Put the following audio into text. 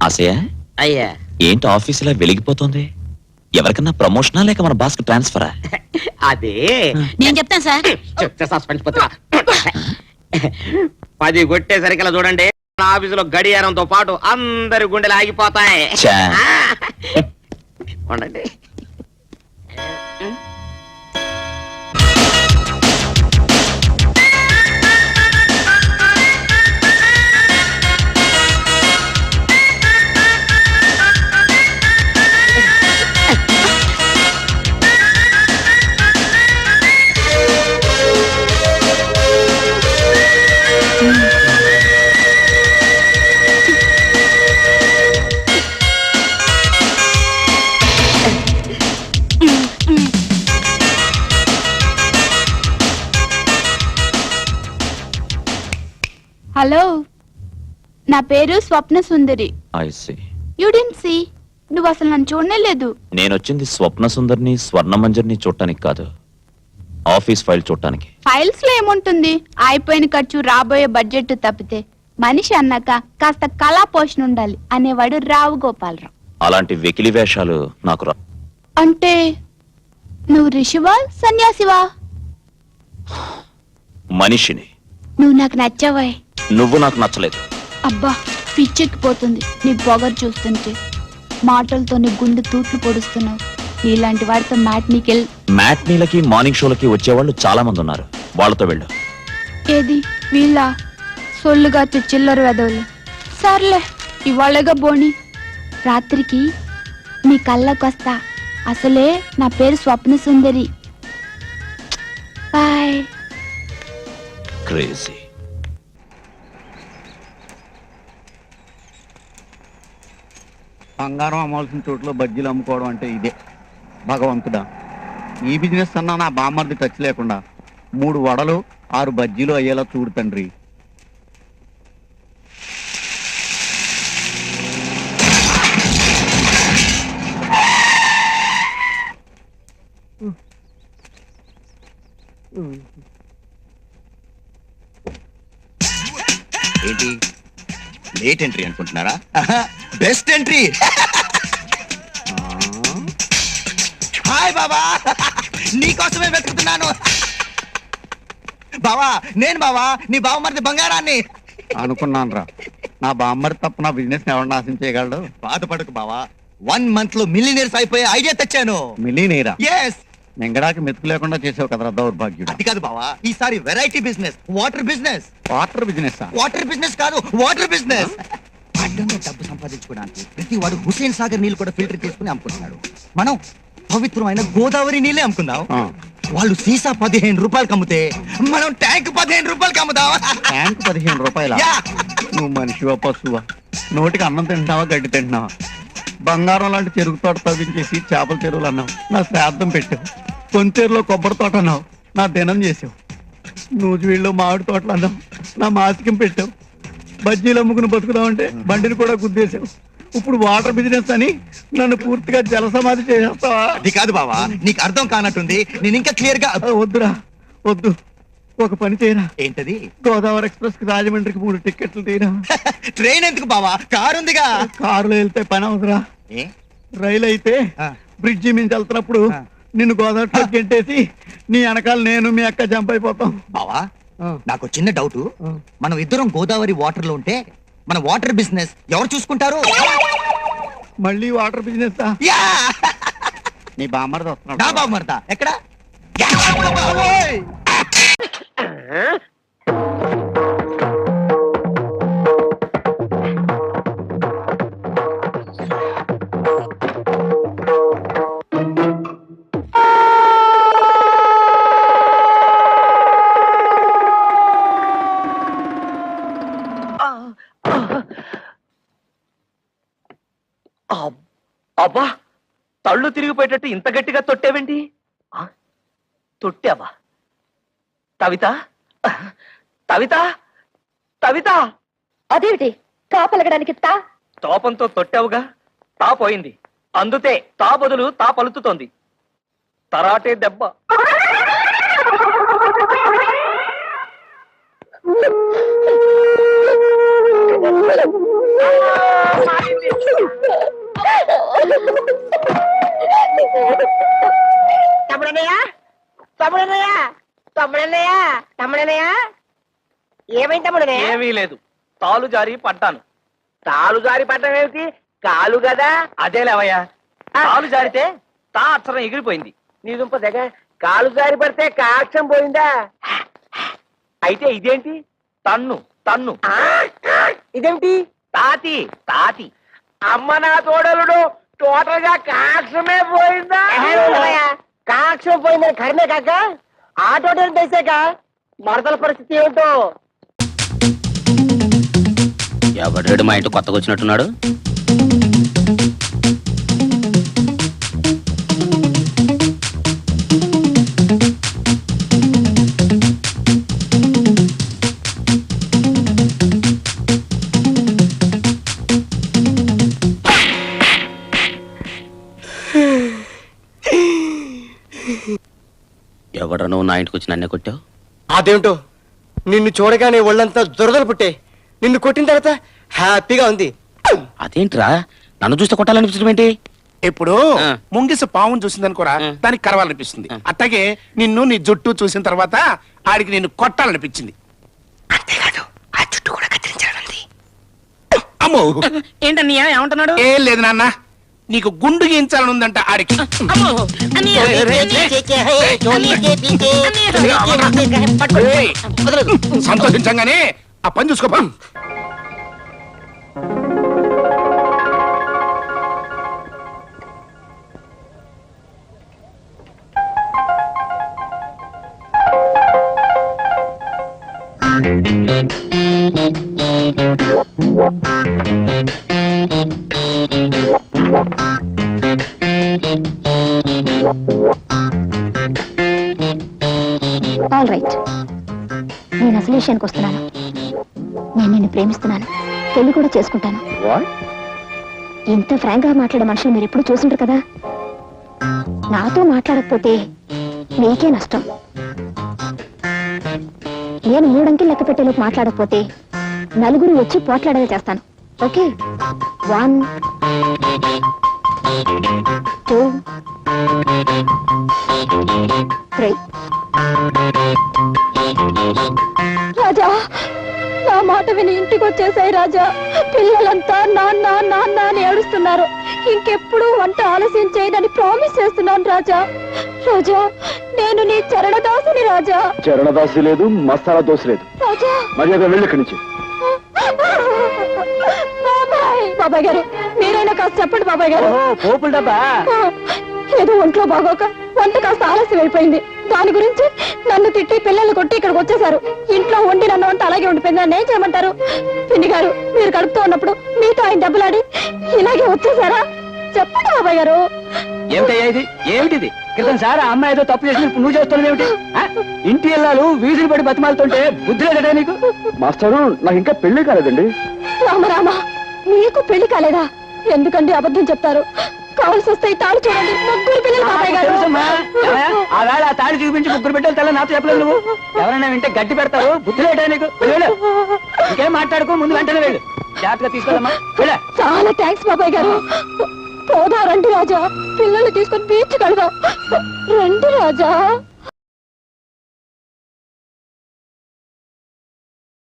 ఆశయ అయ్యా ఏంటి ఆఫీస్ ఇలా వెలిగిపోతుంది? ఎవరికన్నా ప్రమోషనా లేక మన బాస్ కి ట్రాన్స్ఫరా? అదే నేను చెప్తాను సార్. చెప్తే సస్పెన్స్ పోతున్నా. 10 కొట్టేసరికి ఇలా చూడండి, ఆఫీసులో గడియారంతో పాటు అందరి గుండెలు ఆగిపోతాయి. ఛా. ఉండండి. హలో, నా పేరు Swapna Sundari. I see. You didn't see. నువ్వు అసలు నన్ను చూడనే లేదు. నేను వచ్చింది స్వప్న సుందరిని స్వర్ణ మంజరిని చూడటానికి కాదు, ఆఫీస్ ఫైల్ చూడటానికి. ఫైల్స్ లో ఏముంటుంది? అయిపోయిన ఖర్చు, రాబోయే బడ్జెట్ తప్పితే మనిషి అన్నాక కాస్త కళా పోషణ ఉండాలి అనేవాడు రావు గోపాలరావు. అలాంటి వెకిలి వేషాలు నాకు రా. అంటే నువ్వు ఋషివా సన్యాసివా? మనిషిని. నువ్వు నాకు నచ్చావాయ్. నువ్వు నాకు నచ్చలేదు. అబ్బా, పిచ్చెక్కిపోతుంది నీ పొగరు చూస్తుంటే. మాటలతో నీ గుండె తూట్లు పొడుస్తున్నావు. నీలాంటి వాడితో మ్యాట్నీలకి మార్నింగ్ షోలకి వచ్చేవాళ్ళు చాలా మంది ఉన్నారు, వాళ్ళతో వెళ్ళు. ఏది వీళ్ళ సొల్లుగా చిల్లర వెదవులు. సర్లే, ఇవాళగా బోని. రాత్రికి నీ కళ్ళకొస్తా. అసలే నా పేరు స్వప్న సుందరి. బాయ్. క్రేజీ. బంగారం అమ్మాల్సిన చోట్ల బజ్జీలు అమ్ముకోవడం అంటే ఇదే. భగవంతుడా, ఈ బిజినెస్ అన్నా నా బామ్మర్ది టచ్ లేకుండా 3 వడలు 6 బజ్జీలు అయ్యేలా చూడు తండ్రి. ఏంటి లేట్ ఎంట్రీ అనుకుంటున్నారా? Best entry. హాయ్ బాబా, నీకోసమే వెతుకుతున్నాను. బావా, నేను బావా, నీ బావమరిది బంగారాన్ని. అనుకున్నాను రా, నా బామ్మర్ది తప్ప నా బిజినెస్ ఎవరు నాశనం చేయగలడు? బాధపడకు బావా, 1 month లో మిలియనీర్స్ అయిపోయే ఐడియా తెచ్చాను. మిలీనీరా? ఎస్. నింగడాకి మెతుకు లేకుండా చేసావు కదరా దౌర్భాగ్యుడు. అది కాదు బావా, ఈసారి variety business, water business. Water business? Water business కాదు, వాటర్ బిజినెస్. అడ్డంగా డబ్బు సంపాదించుకోవడానికి ప్రతి వాడు హుసేన్ సాగర్ నీళ్ళు కూడా ఫిల్టర్ చేసుకుని అమ్ముకుంటున్నాడు. మనం పవిత్రమైన గోదావరి నీళ్ళే అమ్ముకుందాం. వాళ్ళు సీసా 15 రూపాయలకి అమ్ముతే మనం ట్యాంక్ 15 రూపాయలకి అమ్ముదాం. ట్యాంక్ 15 రూపాయల? నువ్వు మనిషివా పశువా? నోటికి అన్నం తింటున్నావా, గడ్డి తింటున్నావా? బంగారం లాంటి చెరుకు తోట తవ్వించేసి చేపల చెరువులు అన్నావు, నా శ్రాద్ధం పెట్టావు. కొంచెరులో కొబ్బరి తోట అన్నావు, నా దినం చేసావు. నూజివీళ్ళు మామిడి తోటలు అన్నావు, నా మాసికం పెట్టావు. బజ్జీలు అమ్ముకుని బతుకుదామంటే బండిని కూడా గుద్దేశావు. ఇప్పుడు వాటర్ బిజినెస్ అని నన్ను పూర్తిగా జలసమాధి చేసేస్తావా? అది కాదు బావా, నీకు అర్థం కానట్టుంది. నేను ఇంకా క్లియర్ గా. వద్దురా, వద్దు. ఒక పని చేయరా. ఏంటది? గోదావరి ఎక్స్ప్రెస్ కి రాజమండ్రికి 3 టికెట్లు తీరా. ట్రైన్ ఎందుకు బావా, కారు ఉందిగా. కారులో వెళ్తే పని అవుతురా. రైలు అయితే బ్రిడ్జి మించి వెళ్తున్నప్పుడు నిన్ను గోదావరిలో గెంటేసి నీ వెనకాల నేను మీ అక్క జంప్ అయిపోతాం. బావా, నాకు చిన్న డౌట్. మనం ఇద్దరం గోదావరి వాటర్ లో ఉంటే మన వాటర్ బిజినెస్ ఎవరు చూసుకుంటారు? మళ్ళీ వాటర్ బిజినెస్? నీ బామ్మర్ది వస్తున్నాడు. నా బామ్మర్దా ఎక్కడ? అబ్బా, తళ్ళు తిరిగిపోయేటట్టు ఇంత గట్టిగా తొట్టేవేంటి? తొట్టావా? కవిత, కవిత, కవిత. అదేమిటి తా పలకడానికి తా? తోపంతో తొట్టావుగా, తా పోయింది. అందుతే తా బదులు తా పలుకుతోంది. తరాటే దెబ్బ. తమ్ముడన్నయ్య ఏమైంది తమ్ముడనే ఏమీ లేదు తాలు జారి పడ్డాను. తాలు జారి పడ్డం ఏమిటి కాలు కదా అదే లేవయ్యా, తాలు జారితే తా అక్షరం ఎగిరిపోయింది. నీ దుంప దగ్గ కాలు జారి పడితే కాక్షం పోయిందా అయితే ఇదేంటి? తన్ను తన్ను. ఇదేమిటి తాతి తాతి. అమ్మ నా తోడలుడు టోటల్ గా కాక్షమే పోయిందా కాక్షం పోయిందని కరిమే కాక ఆ టోటల్ తెసాక మరదల పరిస్థితి ఏమిటో ఎవడాడు మా ఇంటి కొత్తగా వచ్చినట్టున్నాడు. ఎవడ నువ్వు నా ఇంటికి వచ్చి నన్నే కొట్టావు? అదేంటో నిన్ను చూడగానే ఒళ్ళంతా దురదలు పుట్టే నిన్ను కొట్టిన తర్వాత హ్యాపీగా ఉంది. అదేంట్రా నన్ను చూస్తే కొట్టాలనిపించడం ఏంటి? ఇప్పుడు ఆ. ముంగిస పావును చూసిందనుకోరా, ఆ. దానికి కరవాలనిపిస్తుంది. అట్లాగే నిన్ను నీ జుట్టు చూసిన తర్వాత ఆడికి నిన్ను కొట్టాలనిపించింది. అంతేకాదు ఆ జుట్టు కూడా కత్తిరించాలంది. అమ్మో, ఏంటన్నయ్య ఏమంటున్నాడు? ఏం లేదు నాన్న, నీకు గుండు గీయించాలని ఉందంట ఆడికి. ఏయ్, సంతోషించంగానే ఆ పని చూసుకోపా. ఆల్ రైట్, నేను అసలు విషయానికి వస్తున్నాను. నేను నిన్ను ప్రేమిస్తున్నాను, పెళ్లి కూడా చేసుకుంటాను. ఇంత ఫ్రాంక్ గా మాట్లాడే మనుషులు మీరు ఎప్పుడు చూసుంటారు కదా. నాతో మాట్లాడకపోతే మీకే నష్టం. నేను 3 అంకెలు లెక్క పెట్టేలోపు మాట్లాడకపోతే నలుగురు వచ్చి పోట్లాడేలా చేస్తాను. ఓకే, 1 2 3. రాజా, నా మాట విని ఇంటికి వచ్చేసాయి రాజా. పిల్లలంతా నాన్న నాన్న అని ఏడుస్తున్నారు. ఇంకెప్పుడు వంట ఆలస్యం చేయదని ప్రామిస్ చేస్తున్నాను రాజా. రాజా, నేను నీ చరణదాసుని రాజా. చరణదాసి లేదు, మసాలా దోశ లేదు. రాజా, మర్యాద వెళ్ళి ఇక్కడి నుంచి. బాబాయ్ గారు, మీరైనా కాస్త చెప్పండి బాబాయ్ గారు. పోపుల డబ్బా ఏదో ఒంట్లో బాగోక వంట కాస్త ఆలస్యం అయిపోయింది. దాని గురించి నన్ను తిట్టి పిల్లల్ని కొట్టి ఇక్కడికి వచ్చేసారు. ఇంట్లో వండి నన్ను వంట అలాగే ఉండిపోయింది. నన్ను ఏం చేయమంటారు? పిన్ని గారు, మీరు కడుపుతూ ఉన్నప్పుడు మీతో ఆయన డబ్బులాడి ఇలాగే వచ్చేసారా? చెప్పండి బాబాయ్ గారు. ఏమిటయ్యా ఇది? ఏమిటిది? క్రితం సార్ ఆ అమ్మాయి ఏదో తప్పు చేసి నువ్వు చేస్తున్నావు ఏమిటి? ఇంటి ఇల్లాలు వీధులు పడి బతిమాలుతుంటే బుద్ధి లేదట నీకు? మాస్టరు, నాకు ఇంకా పెళ్లి కాలేదండి. రామరామా, మీకు పెళ్లి కాలేదా? ఎందుకండి అబద్ధం చెప్తారు? కావాల్సి వస్తే ఈ తాళి చూడండి, 3 పిల్లలు బాబాయ్ గారు. తెలుసమ్మా, ఆ వేళ ఆ తాడి చూపించి 3 బిడ్డలు తెల్ల నాతో చెప్పలేదు నువ్వు. ఎవరైనా వింటే గట్టి పెడతారు. బుద్ధి లేట నీకు? వెళ్ళు, ఇంకేం మాట్లాడుకో, ముందు వెంటనే వెళ్ళు. జాగ్రత్తగా తీసుకోదమ్మా. వెళ్ళ. చాలా థ్యాంక్స్ బాబాయ్ గారు. పోదా రండి రాజా, పిల్లల్ని తీసుకొని బీచ్ కడదాం. రండి రాజా.